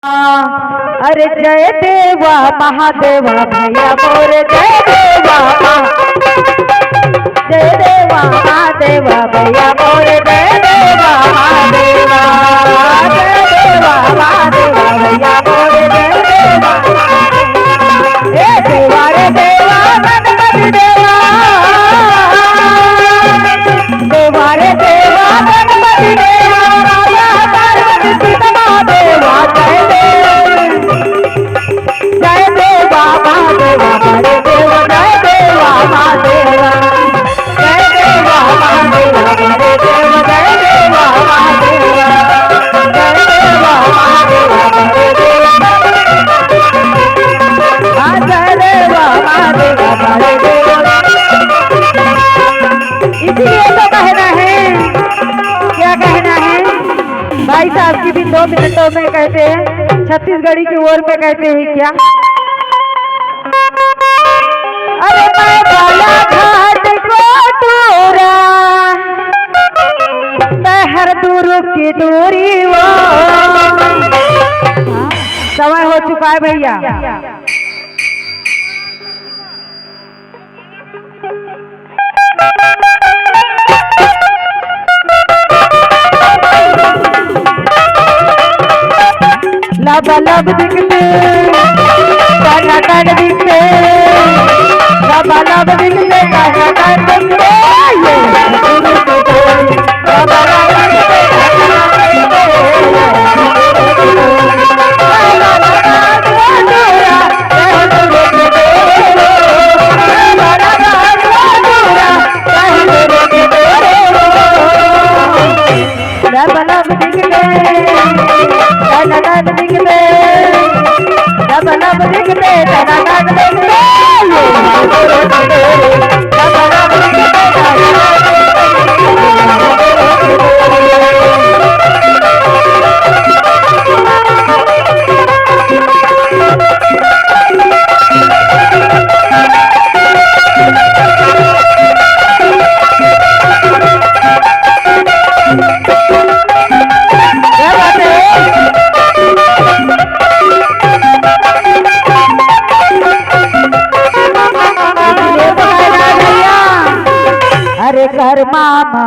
अरे जय देवा महादेवा भैया मोर जय देवा महादेवा भैया मोर जय देवा महादेवा भैया मोर जय देवा हे देवा रे देवा गणपति देवा देवा रे देवा गणपति देवा राजा पार्वती सीता देवा जय देवा महादेवा हरे देवा जय देवा महादेवा जय देवा महादेवा हरे देवा जय देवा महादेवा जय देवा महादेवा हरे देवा जय देवा महादेवा हरे देवा। इसलिए तो कहना है, क्या कहना है भाई साहब की भी 2 मिनटों में कहते हैं, छत्तीसगढ़ी की ओर में कहते हैं क्या, अरे मैं बालाघाट को दूरा शहर दूर की दूरी वो समय हो चुका है भैया। लब लब दिखते कन कन दिखते लब लब दिखते कन कन दिखते लब लब दिखते अरे कर मामा